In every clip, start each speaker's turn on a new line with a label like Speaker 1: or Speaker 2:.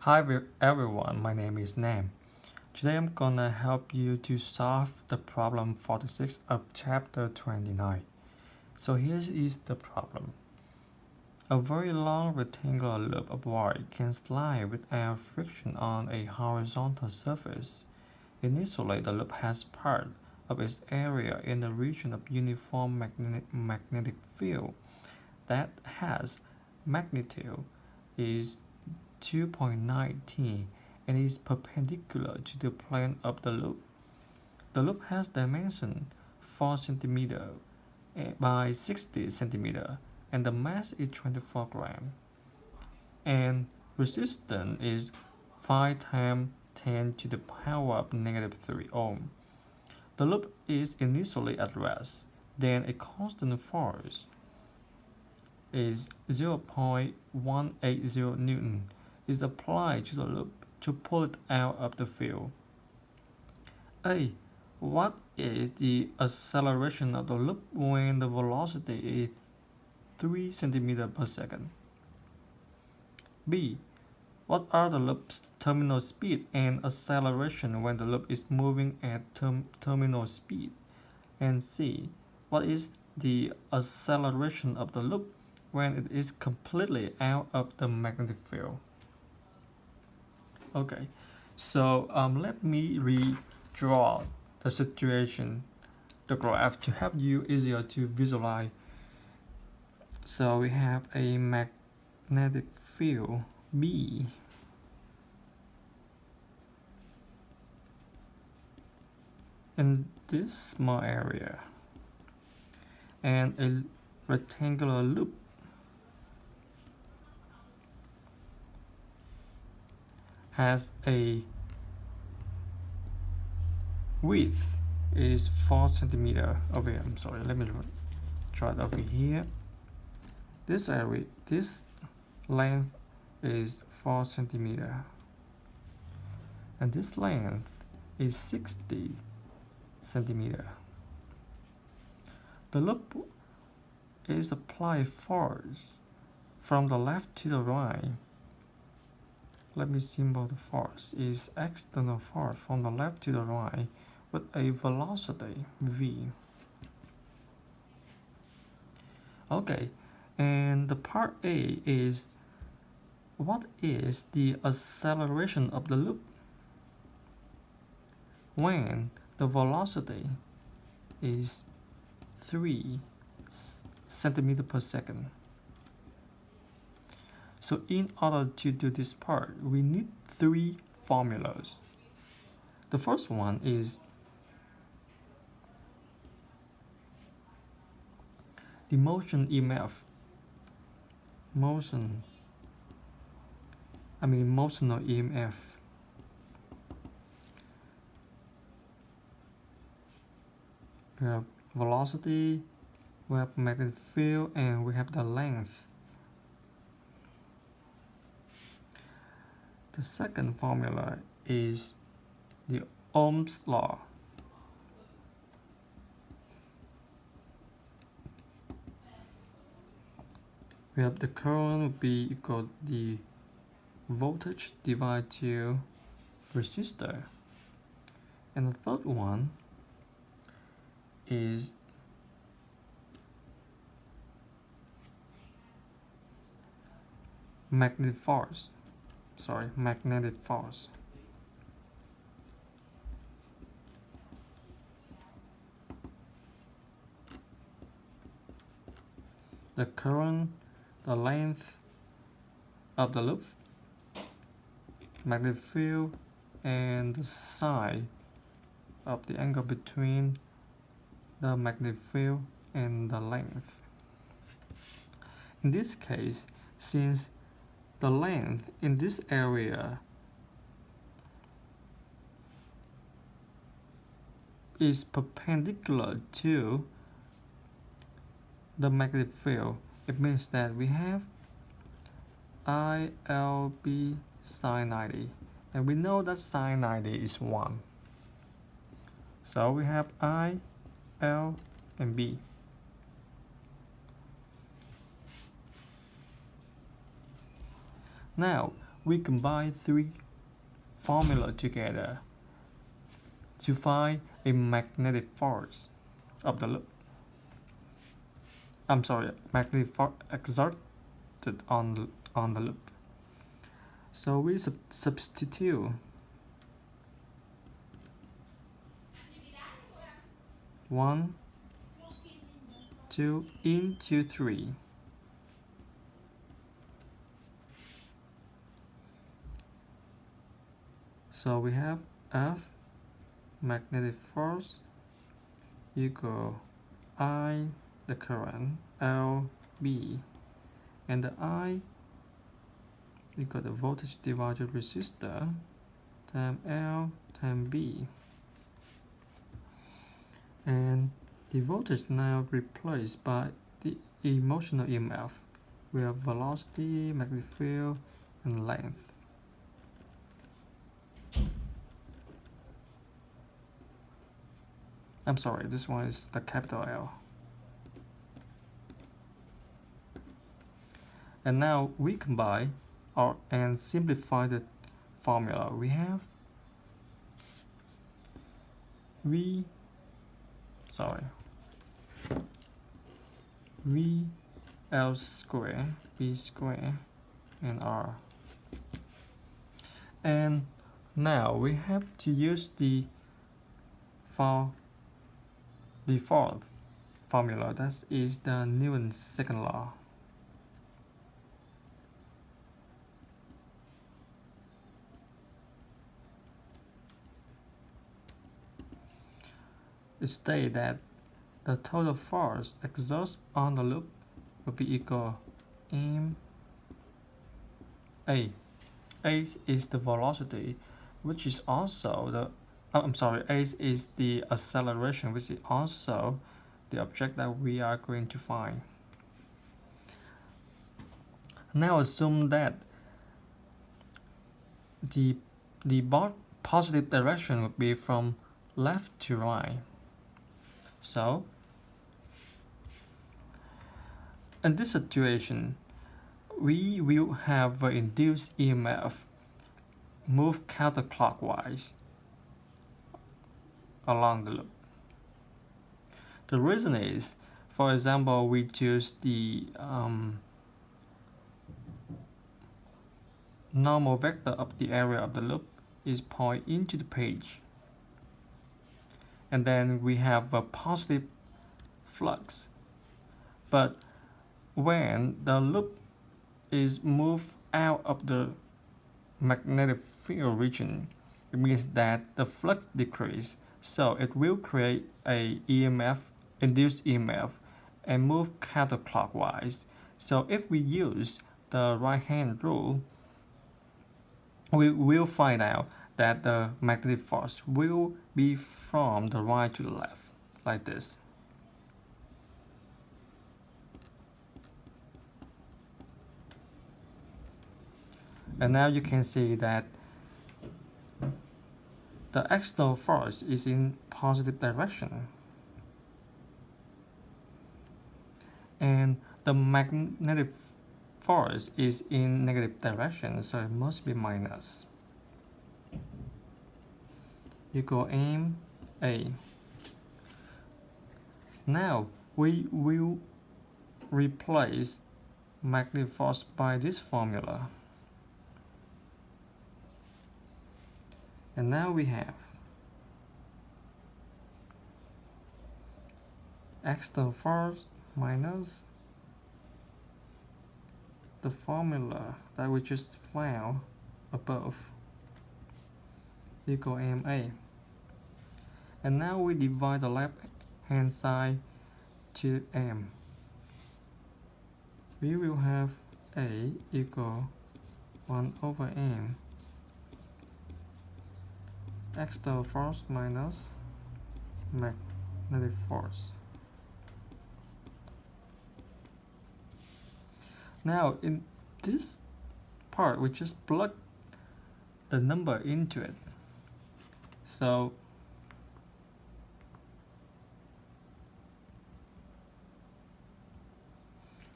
Speaker 1: Hi everyone, my name is Nam. Today I'm gonna help you to solve the problem 46 of chapter 29. So here is the problem. A very long rectangular loop of wire can slide without friction on a horizontal surface. Initially, the loop has part of its area in the region of uniform magnetic field that has magnitude is 2.9 t and is perpendicular to the plane of the loop. The loop has dimension 4 cm by 60 cm and the mass is 24 grams and resistance is 5 times 10 to the power of negative 3 ohm. The loop is initially at rest, then a constant force is 0.180 Newton is applied to the loop to pull it out of the field. A. What is the acceleration of the loop when the velocity is 3 cm per second? B. What are the loop's terminal speed and acceleration when the loop is moving at terminal speed? And C. What is the acceleration of the loop when it is completely out of the magnetic field? Okay, so let me redraw the situation, the graph, to help you easier to visualize. So we have a magnetic field B in this small area and a rectangular loop has a width is 4 centimeter over here. I'm sorry, let me draw it over here. This area, this length is 4 centimeter and this length is 60 centimeter. The loop is applied force from the left to the right. Let me symbol the force is external force from the left to the right with a velocity v. Okay, and the part A is what is the acceleration of the loop when the velocity is 3 centimeter per second. So in order to do this part, we need three formulas. The first one is the motional EMF. Motional EMF. We have velocity, we have magnetic field, and we have the length. The second formula is the Ohm's law. We have the current will be equal to the voltage divided to resistor. And the third one is magnetic force. The current, the length of the loop, magnetic field, and the sine of the angle between the magnetic field and the length. In this case, since the length in this area is perpendicular to the magnetic field, it means that we have ILB sine 90, and we know that sine 90 is 1. So we have I, L, and B. Now, we combine three formulas together to find a magnetic force of the loop. Magnetic force exerted on the loop. So we substitute 1, 2 into 3. So we have F magnetic force equal I the current L B, and the I equal the voltage divided resistor times L times B, and the voltage now replaced by the emotional EMF with velocity, magnetic field, and length. I'm sorry, this one is the capital L. And now we combine and simplify the formula. We have V L square, B square, and R. And now we have to use the fourth formula, that is the Newton's second law. It states that the total force exerted on the loop will be equal m A. A is the velocity, which is also the A is the acceleration, which is also the object that we are going to find. Now assume that the positive direction would be from left to right. So in this situation, we will have the induced EMF move counterclockwise along the loop. The reason is, for example, we choose the normal vector of the area of the loop is point into the page, and then we have a positive flux. But when the loop is moved out of the magnetic field region, it means that the flux decreases, so it will create a induced EMF, and move counterclockwise. So if we use the right hand rule, we will find out that the magnetic force will be from the right to the left, like this. And now you can see that the external force is in positive direction, and the magnetic force is in negative direction, so it must be minus. Equal m A. Now we will replace magnetic force by this formula. And now we have external force minus the formula that we just found above, equal ma. And now we divide the left hand side to m. We will have A equal 1 over m external force minus magnetic force. Now in this part, we just plug the number into it. So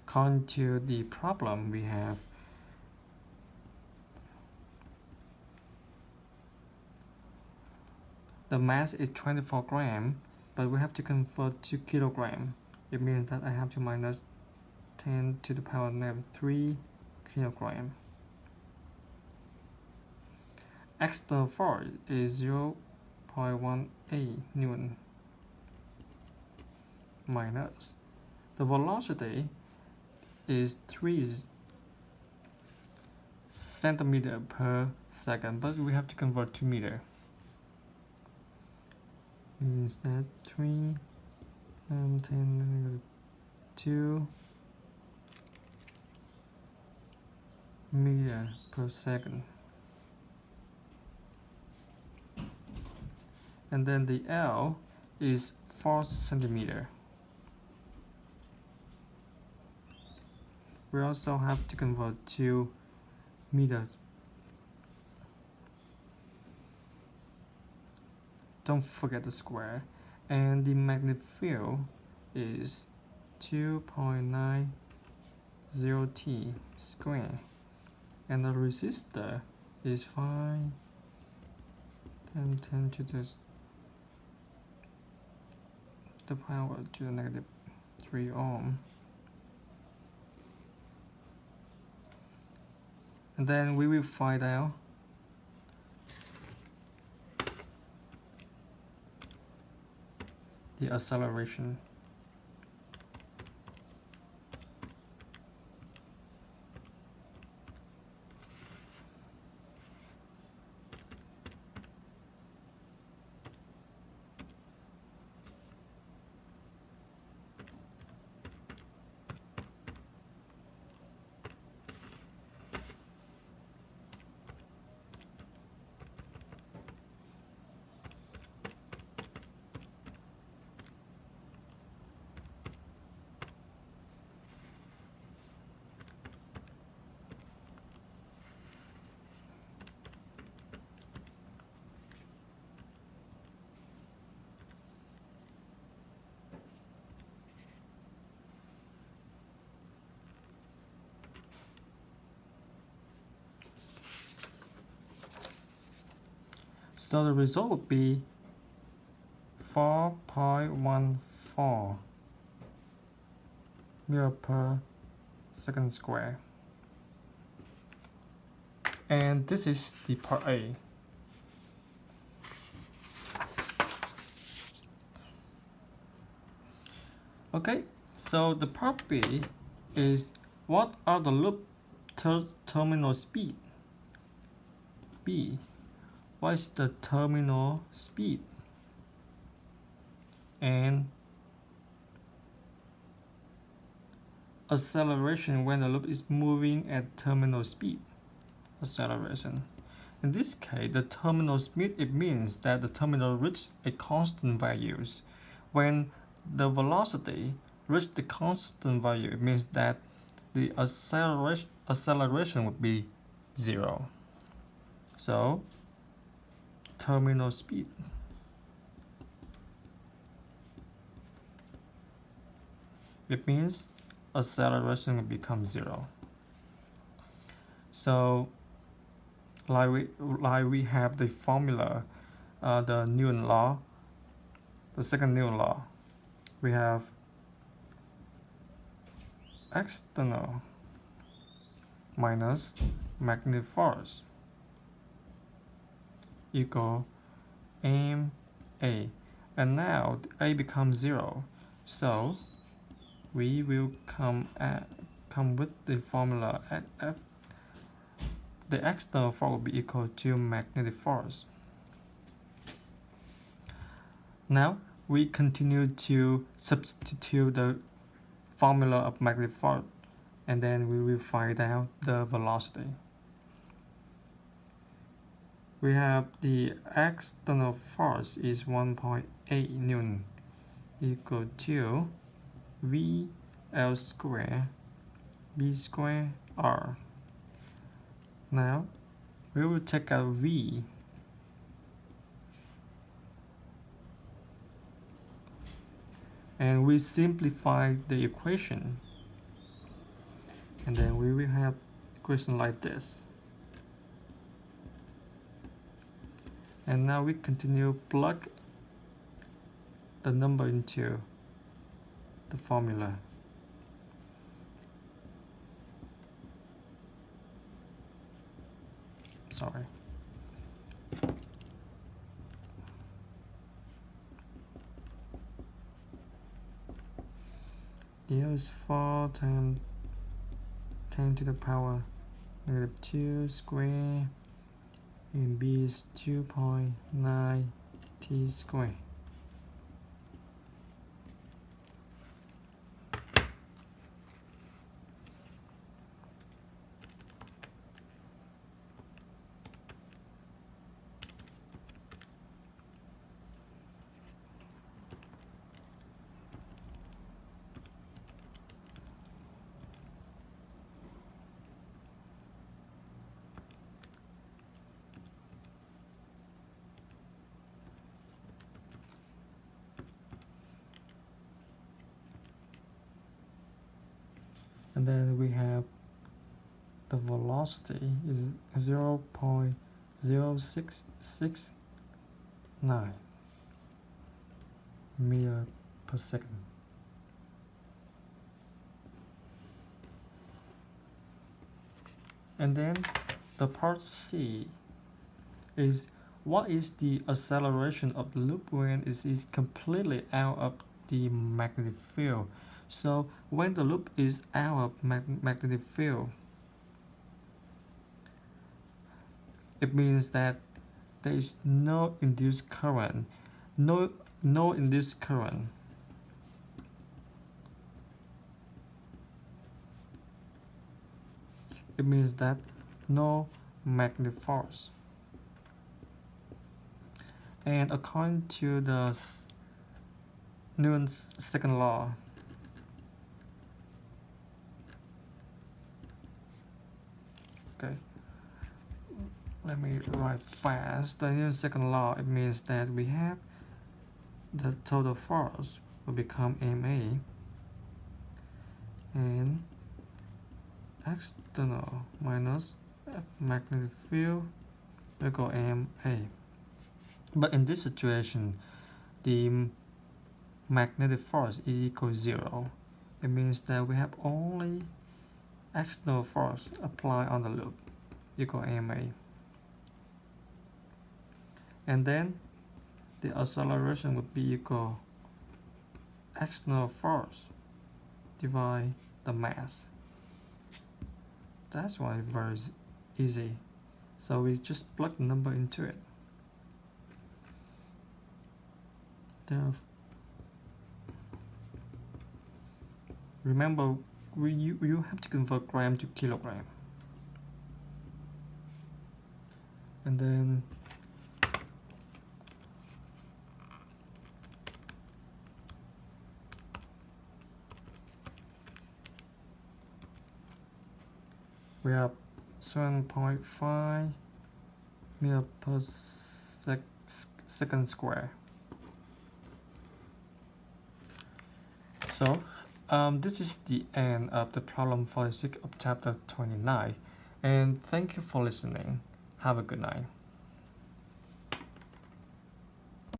Speaker 1: according to the problem, we have the mass is 24 grams, but we have to convert to kilogram. It means that I have to minus 10 to the power negative 3 kilogram. External force is 0.18 Newton minus the velocity is 3 centimeter per second, but we have to convert to meter. Means that 3 10 negative 2 meter per second. And then the L is 4 centimeter. We also have to convert to meter. Don't forget the square. And the magnetic field is 2.90 T square. And the resistor is 5 and 10 to the power to the negative 3 ohm. And then we will find out the acceleration. So the result would be 4.14 meter per second square. And this is the part A. Okay, so the part B is what are the loop terminal speed? B. What is the terminal speed? And acceleration when the loop is moving at terminal speed. Acceleration. In this case, the terminal speed, it means that the terminal reaches a constant values. When the velocity reaches the constant value, it means that the acceleration would be 0. So terminal speed it means acceleration will become 0. So like we have the formula, the Nguyen law, the second Nguyen law. We have external minus magnetic force equal ma, and now a becomes 0, so we will come with the formula at F. The external force will be equal to magnetic force. Now we continue to substitute the formula of magnetic force, and then we will find out the velocity. We have the external force is 1.8 Newton equal to VL square B square R. Now we will take out V and we simplify the equation, and then we will have equation like this. And now we continue plug the number into the formula. Sorry. Here is 4 times 10 to the power -2 square, and b is 2.9 t square. And then we have the velocity is 0.0669 meter per second. And then the part C is what is the acceleration of the loop when it is completely out of the magnetic field. So when the loop is out of magnetic field, it means that there is no induced current, no induced current. It means that no magnetic force. And according to the Nguyen's second law, okay, let me write fast. The Nguyen's second law, it means that we have the total force will become ma, and external minus magnetic field will go ma. But in this situation, the magnetic force is equal to 0. It means that we have only external force applied on the loop equal ma. And then the acceleration would be equal external force divide the mass. That's why it's very easy. So we just plug the number into it. Remember, you have to convert gram to kilogram. And then we have 7.5 meter per second square. So this is the end of the problem 46 of chapter 29, and thank you for listening. Have a good night.